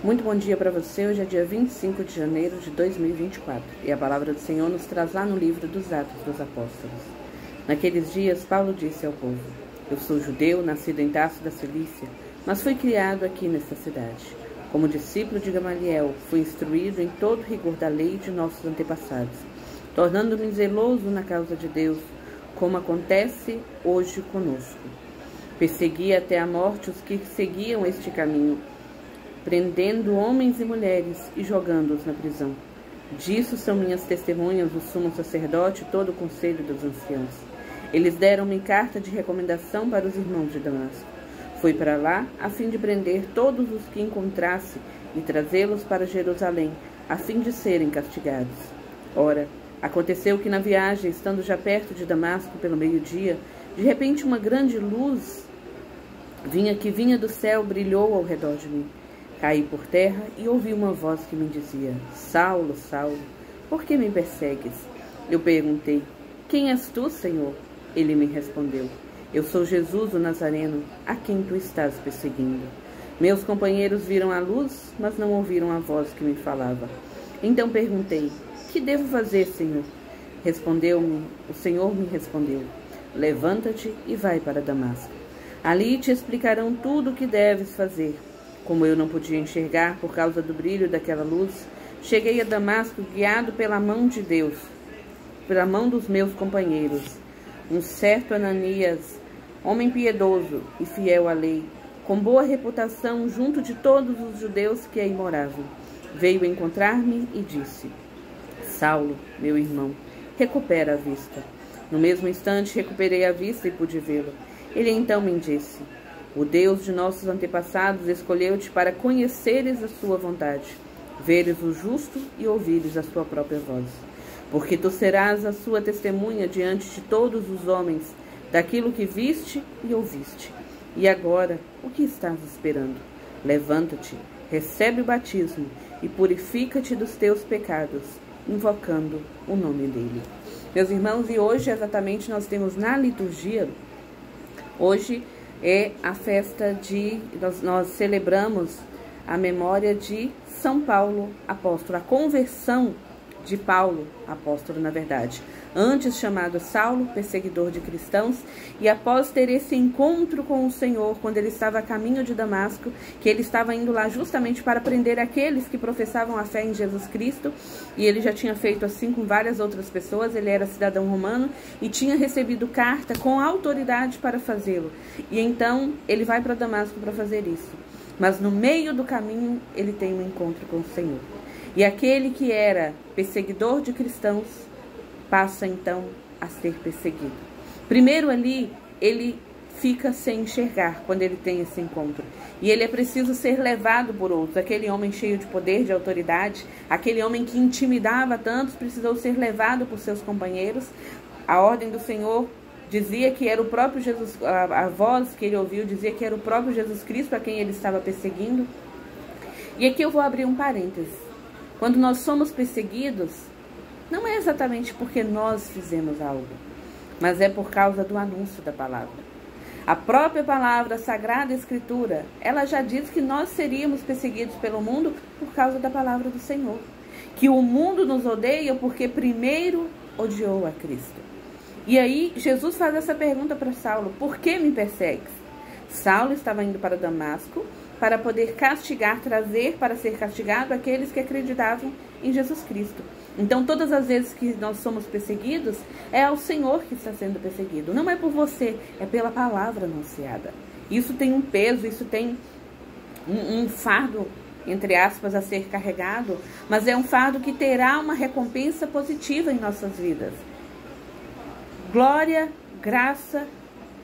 Muito bom dia para você. Hoje é dia 25 de janeiro de 2024 e a palavra do Senhor nos traz lá no livro dos Atos dos Apóstolos. Naqueles dias, Paulo disse ao povo: Eu sou judeu, nascido em Tarso da Cilícia, mas fui criado aqui nesta cidade. Como discípulo de Gamaliel, fui instruído em todo o rigor da lei de nossos antepassados, tornando-me zeloso na causa de Deus, como acontece hoje conosco. Persegui até a morte os que seguiam este caminho, prendendo homens e mulheres e jogando-os na prisão. Disso são minhas testemunhas o sumo sacerdote e todo o conselho dos anciãos. Eles deram-me carta de recomendação para os irmãos de Damasco. Fui para lá a fim de prender todos os que encontrasse e trazê-los para Jerusalém, a fim de serem castigados. Ora, aconteceu que na viagem, estando já perto de Damasco pelo meio-dia, de repente uma grande luz que vinha do céu brilhou ao redor de mim. Caí por terra e ouvi uma voz que me dizia: Saulo, Saulo, por que me persegues? Eu perguntei: Quem és tu, Senhor? Ele me respondeu: Eu sou Jesus, o Nazareno, a quem tu estás perseguindo. Meus companheiros viram a luz, mas não ouviram a voz que me falava. Então perguntei: Que devo fazer, Senhor? O Senhor me respondeu: Levanta-te e vai para Damasco. Ali te explicarão tudo o que deves fazer. Como eu não podia enxergar por causa do brilho daquela luz, cheguei a Damasco guiado pela mão de Deus, pela mão dos meus companheiros. Um certo Ananias, homem piedoso e fiel à lei, com boa reputação junto de todos os judeus que aí moravam, veio encontrar-me e disse: Saulo, meu irmão, recupera a vista. No mesmo instante recuperei a vista e pude vê-lo. Ele então me disse: O Deus de nossos antepassados escolheu-te para conheceres a sua vontade, veres o justo e ouvires a sua própria voz. Porque tu serás a sua testemunha diante de todos os homens, daquilo que viste e ouviste. E agora, o que estás esperando? Levanta-te, recebe o batismo e purifica-te dos teus pecados, invocando o nome dele. Meus irmãos, e hoje exatamente nós temos na liturgia, hoje é a festa nós celebramos a memória de São Paulo apóstolo, a conversão de Paulo apóstolo, na verdade, antes chamado Saulo, perseguidor de cristãos, e após ter esse encontro com o Senhor, quando ele estava a caminho de Damasco, que ele estava indo lá justamente para prender aqueles que professavam a fé em Jesus Cristo, e ele já tinha feito assim com várias outras pessoas. Ele era cidadão romano e tinha recebido carta com autoridade para fazê-lo, e então ele vai para Damasco para fazer isso, mas no meio do caminho ele tem um encontro com o Senhor. E aquele que era perseguidor de cristãos passa então a ser perseguido. Primeiro ali, ele fica sem enxergar quando ele tem esse encontro. E ele é preciso ser levado por outros. Aquele homem cheio de poder, de autoridade, aquele homem que intimidava tantos, precisou ser levado por seus companheiros. A ordem do Senhor dizia que era o próprio Jesus, a voz que ele ouviu dizia que era o próprio Jesus Cristo a quem ele estava perseguindo. E aqui eu vou abrir um parêntese. Quando nós somos perseguidos, não é exatamente porque nós fizemos algo, mas é por causa do anúncio da palavra. A própria palavra, a Sagrada Escritura, ela já diz que nós seríamos perseguidos pelo mundo por causa da palavra do Senhor. Que o mundo nos odeia porque primeiro odiou a Cristo. E aí Jesus faz essa pergunta para Saulo: Por que me persegues? Saulo estava indo para Damasco para poder trazer para ser castigado aqueles que acreditavam em Jesus Cristo. Então, todas as vezes que nós somos perseguidos, é ao Senhor que está sendo perseguido. Não é por você, é pela palavra anunciada. Isso tem um peso, isso tem um fardo, entre aspas, a ser carregado, mas é um fardo que terá uma recompensa positiva em nossas vidas. Glória, graça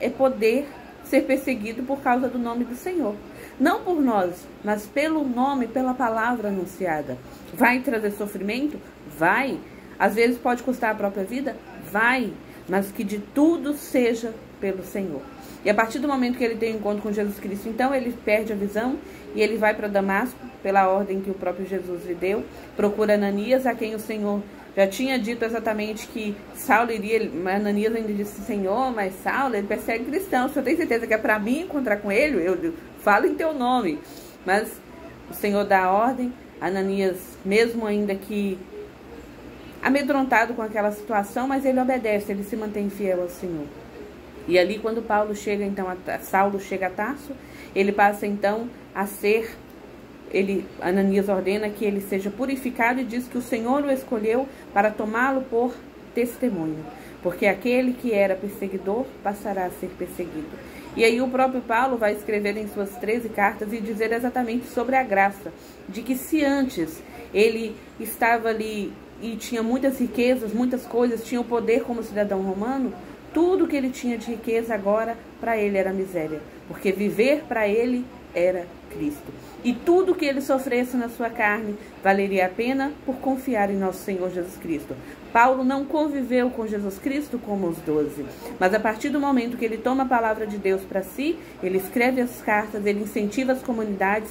é poder ser perseguido por causa do nome do Senhor. Não por nós, mas pelo nome, pela palavra anunciada. Vai trazer sofrimento? Vai. Às vezes pode custar a própria vida? Vai. Mas que de tudo seja pelo Senhor. E a partir do momento que ele tem um encontro com Jesus Cristo, então ele perde a visão e ele vai para Damasco, pela ordem que o próprio Jesus lhe deu, procura Ananias, a quem o Senhor já tinha dito exatamente que Saulo iria. Ananias ainda disse: Senhor, mas Saulo, ele persegue cristãos, o senhor tem certeza que é para mim encontrar com ele? Eu falo em teu nome. Mas O Senhor dá a ordem, Ananias, mesmo ainda que amedrontado com aquela situação, mas ele obedece, ele se mantém fiel ao Senhor. E ali, quando Saulo chega a Tarso, ele passa então a ser, Ananias ordena que ele seja purificado e diz que o Senhor o escolheu para tomá-lo por testemunho, porque aquele que era perseguidor passará a ser perseguido. E aí o próprio Paulo vai escrever em suas 13 cartas e dizer exatamente sobre a graça, de que se antes ele estava ali e tinha muitas riquezas, muitas coisas, tinha o poder como cidadão romano, tudo que ele tinha de riqueza agora para ele era miséria, porque viver para ele era Cristo. E tudo que ele sofresse na sua carne valeria a pena por confiar em nosso Senhor Jesus Cristo. Paulo não conviveu com Jesus Cristo como os 12, mas a partir do momento que ele toma a palavra de Deus para si, ele escreve as cartas, ele incentiva as comunidades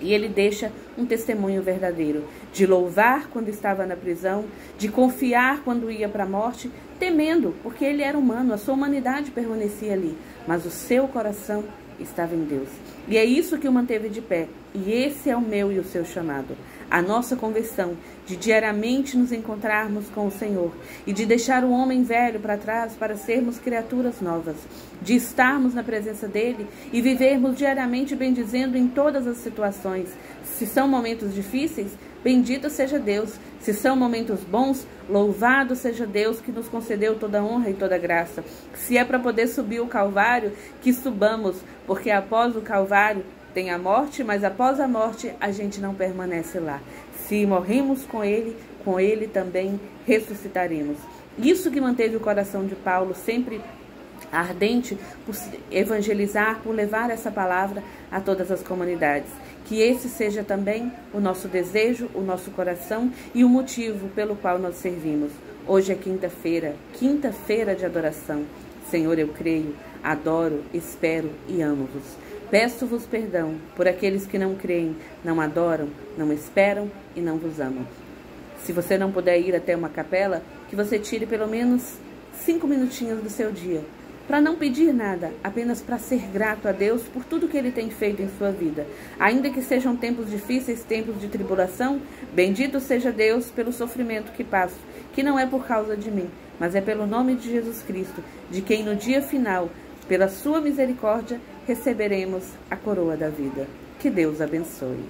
e ele deixa um testemunho verdadeiro de louvar quando estava na prisão, de confiar quando ia para a morte, temendo, porque ele era humano, a sua humanidade permanecia ali, mas o seu coração estava em Deus. E é isso que o manteve de pé. E esse é o meu e o seu chamado. A nossa conversão, de diariamente nos encontrarmos com o Senhor e de deixar o homem velho para trás para sermos criaturas novas, de estarmos na presença dele e vivermos diariamente bendizendo em todas as situações. Se são momentos difíceis, bendito seja Deus. Se são momentos bons, louvado seja Deus que nos concedeu toda honra e toda graça. Se é para poder subir o Calvário, que subamos, porque após o Calvário tem a morte, mas após a morte a gente não permanece lá. Se morremos com ele também ressuscitaremos. Isso que manteve o coração de Paulo sempre ardente por evangelizar, por levar essa palavra a todas as comunidades. Que esse seja também o nosso desejo, o nosso coração e o motivo pelo qual nós servimos. Hoje é quinta-feira de adoração. Senhor, eu creio, adoro, espero e amo-vos. Peço-vos perdão por aqueles que não creem, não adoram, não esperam e não vos amam. Se você não puder ir até uma capela, que você tire pelo menos 5 minutinhos do seu dia, para não pedir nada, apenas para ser grato a Deus por tudo que Ele tem feito em sua vida. Ainda que sejam tempos difíceis, tempos de tribulação, bendito seja Deus pelo sofrimento que passo, que não é por causa de mim, mas é pelo nome de Jesus Cristo, de quem no dia final, pela sua misericórdia, receberemos a coroa da vida. Que Deus abençoe.